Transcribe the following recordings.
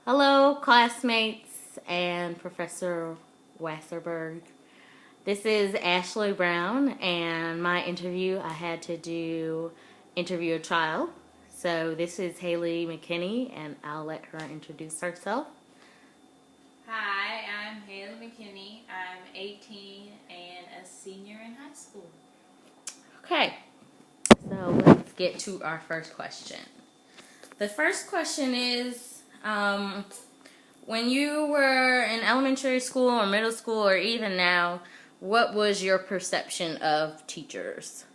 Hello, classmates and Professor Wasserberg. This is Ashley Brown, and my interview, I had to interview a child. So this is Haley McKinney, and I'll let her introduce herself. Hi, I'm Haley McKinney. I'm 18 and a senior in high school. Okay, so let's get to our first question. The first question is, when you were in elementary school or middle school or even now, what was your perception of teachers?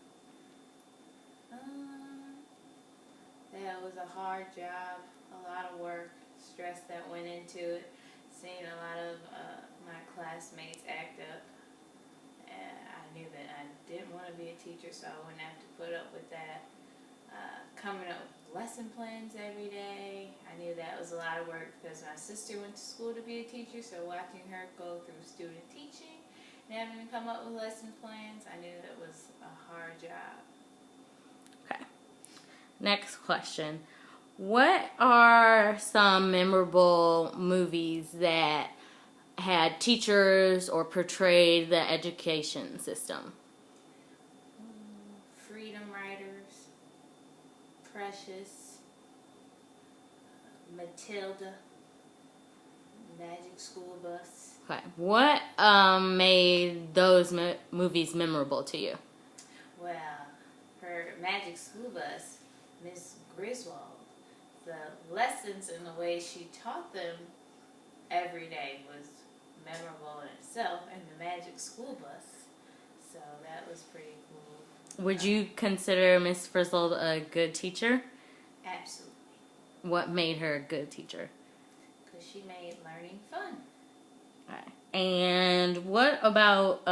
That was a hard job, a lot of work, stress that went into it. Seeing a lot of my classmates act up. And I knew that I didn't want to be a teacher, so I wouldn't have to put up with that. Coming up with lesson plans every day. I knew that was a lot of work because my sister went to school to be a teacher, so watching her go through student teaching and having to come up with lesson plans, I knew that was a hard job. Okay. Next question. What are some memorable movies that had teachers or portrayed the education system? Freedom Riders, Precious, Matilda, Magic School Bus. Okay. What made those movies memorable to you? Well, her Magic School Bus, Miss Griswold, the lessons and the way she taught them every day was memorable in itself, and the Magic School Bus. So that was pretty cool. Would you consider Miss Frizzle a good teacher? Absolutely. What made her a good teacher? Because she made learning fun. Okay. And what about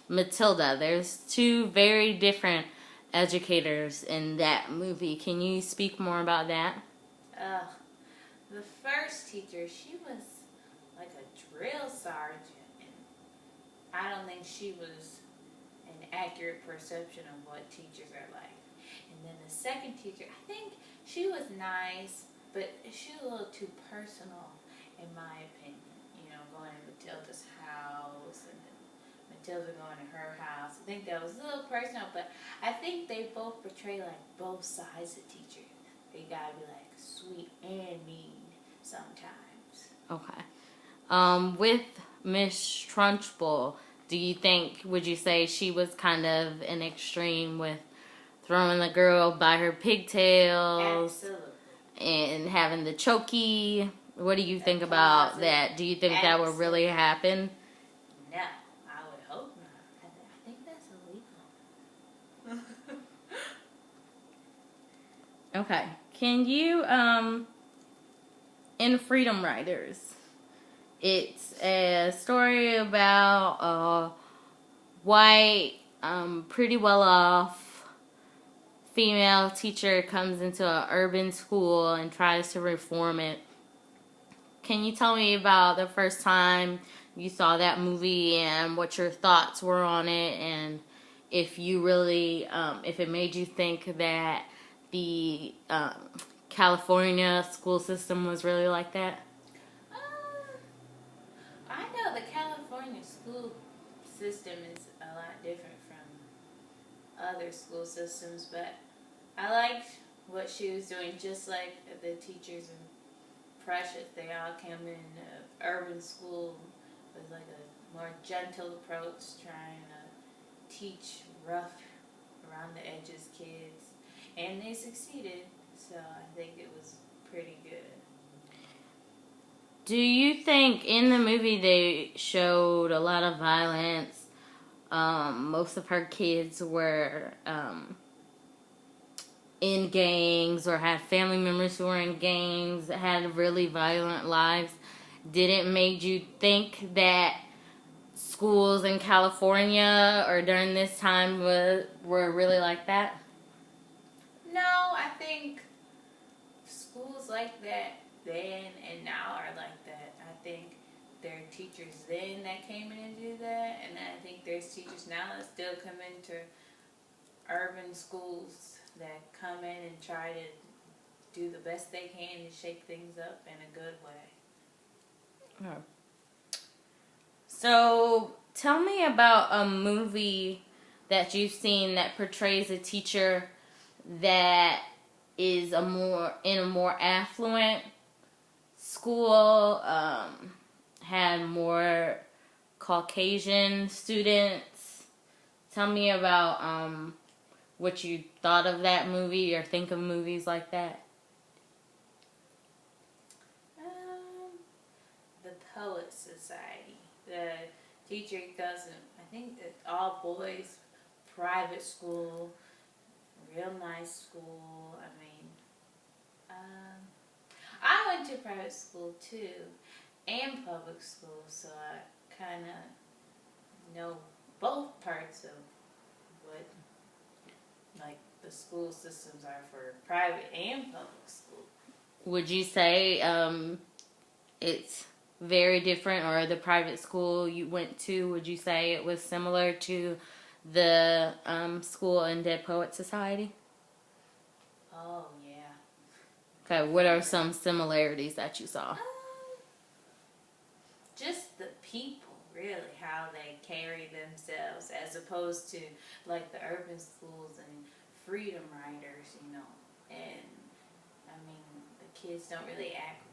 Matilda? There's two very different educators in that movie. Can you speak more about that? The first teacher, she was like a drill sergeant, and I don't think she was an accurate perception of what teachers are like. And then the second teacher, I think she was nice, but she was a little too personal, in my opinion. You know, going to Matilda's house and then Matilda going to her house. I think that was a little personal, but I think they both portray like both sides of teachers. They gotta be like sweet and mean sometimes. Okay. With Miss Trunchbull, would you say she was kind of an extreme with throwing the girl by her pigtails? Absolutely. And having the chokey? What do you think about that? Do you think that would really happen? No, I would hope not. I think that's illegal. Okay. Can you, in Freedom Riders, it's a story about a white, pretty well off female teacher comes into an urban school and tries to reform it. Can you tell me about the first time you saw that movie and what your thoughts were on it, and if you really, if it made you think that the California school system was really like that? I know the California school system is a lot different from other school systems, but I liked what she was doing, just like the teachers in Precious. They all came in urban school with like a more gentle approach, trying to teach rough around the edges kids, and they succeeded, so I think it was pretty good. Do you think in the movie they showed a lot of violence? Most of her kids were in gangs or had family members who were in gangs, had really violent lives. Did it make you think that schools in California or during this time were really like that? No, I think schools like that then and now are like that. I think there are teachers then that came in and do that, and I think there's teachers now that still come into urban schools that come in and try to do the best they can to shake things up in a good way. Oh. So, tell me about a movie that you've seen that portrays a teacher that is in a more affluent school, had more Caucasian students. Tell me about what you thought of that movie or think of movies like that. The Poet Society. The teacher doesn't, I think that all boys, private school, real nice school. I mean, I went to private school too, and public school, so I kind of know both parts of what, like, the school systems are for private and public school. Would you say it's very different, or the private school you went to, would you say it was similar to the school in Dead Poet Society? Oh, yeah. Okay, what are some similarities that you saw? Just the people, really, how they carry themselves, as opposed to, like, the urban schools and freedom riders, you know. And, I mean, the kids don't really act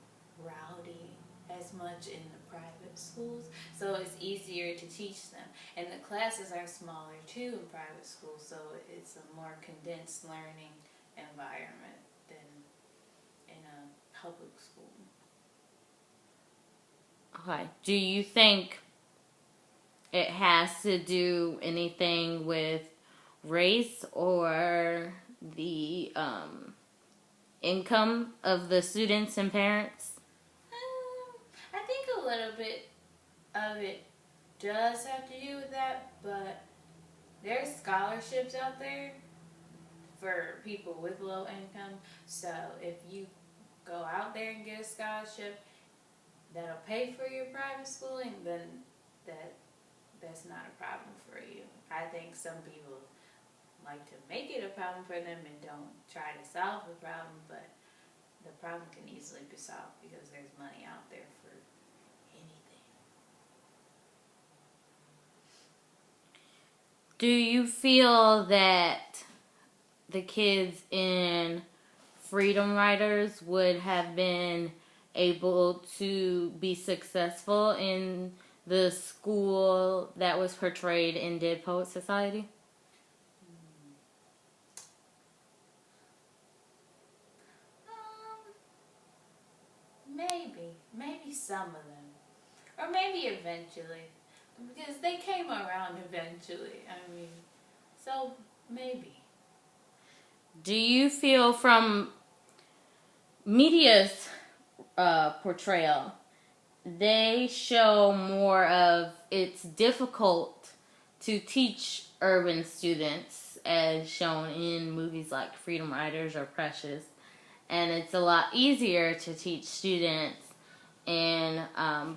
rowdy as much in the private schools, so it's easier to teach them. And the classes are smaller, too, in private schools, so it's a more condensed learning environment than in a public school. Okay. Do you think it has to do anything with race or the income of the students and parents? I think a little bit of it does have to do with that, but there's scholarships out there for people with low income. So if you go out there and get a scholarship that'll pay for your private schooling, then that's not a problem for you. I think some people like to make it a problem for them and don't try to solve the problem, but the problem can easily be solved because there's money out there for anything. Do you feel that the kids in Freedom Riders would have been able to be successful in the school that was portrayed in Dead Poet Society? Maybe some of them, or maybe eventually, because they came around eventually. I mean, so maybe. Do you feel from media's portrayal, they show more of it's difficult to teach urban students as shown in movies like Freedom Riders or Precious, and it's a lot easier to teach students in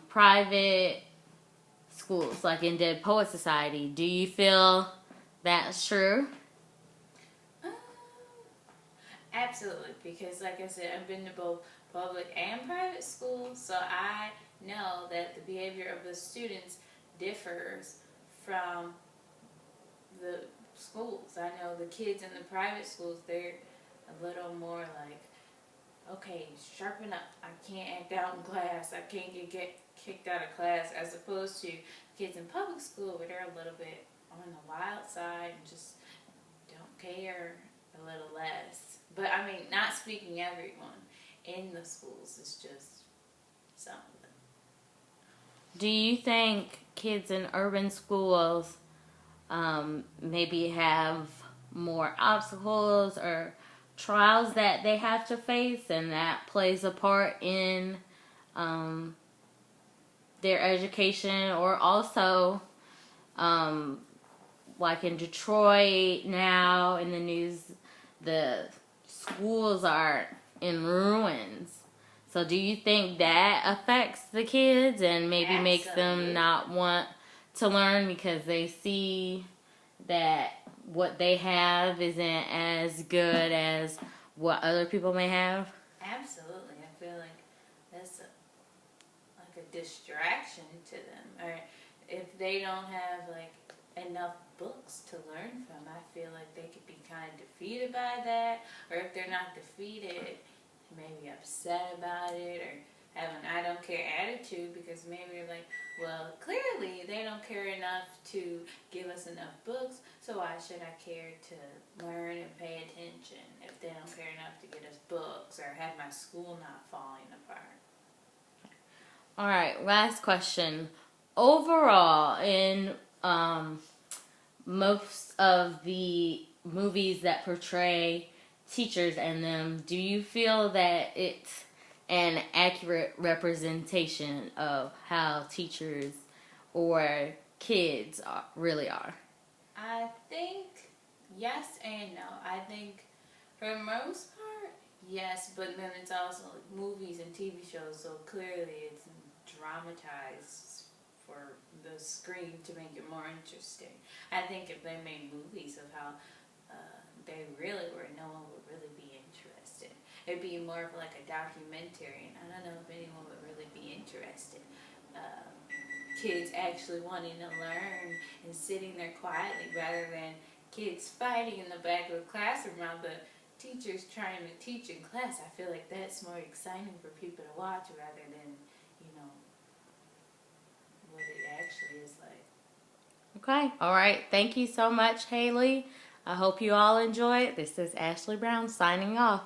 private schools like in Dead Poet Society? Do you feel that's true? Absolutely, because like I said, I've been to both public and private schools, so I know that the behavior of the students differs from the schools. I know the kids in the private schools, they're a little more like, okay, sharpen up. I can't act out in class. I can't get kicked out of class, as opposed to kids in public school where they're a little bit on the wild side and just don't care a little less. But I mean, not speaking everyone in the schools, it's just some of them. Do you think kids in urban schools maybe have more obstacles or trials that they have to face, and that plays a part in their education? Or also, like in Detroit now in the news, the schools are in ruins. So do you think that affects the kids and maybe makes them not want to learn because they see that what they have isn't as good as what other people may have? Absolutely. I feel like that's like a distraction to them. Or if they don't have like enough books to learn from, I feel like they could be kind of defeated by that. Or if they're not defeated, maybe upset about it or have an I don't care attitude because maybe they're like, well, clearly they don't care enough to give us enough books, so why should I care to learn and pay attention if they don't care enough to get us books or have my school not falling apart? All right, last question. Overall, in most of the movies that portray teachers in them, do you feel that it's an accurate representation of how teachers or kids really are? I think yes and no. I think for the most part, yes, but then it's also like movies and TV shows, so clearly it's dramatized for the screen to make it more interesting. I think if they made movies of how they really were, no one would really be interested. It'd be more of like a documentary, and I don't know if anyone would really be interested. Kids actually wanting to learn and sitting there quietly rather than kids fighting in the back of the classroom while the teacher's trying to teach in class. I feel like that's more exciting for people to watch rather than, what it actually is like. Okay. All right. Thank you so much, Haley. I hope you all enjoy it. This is Ashley Brown signing off.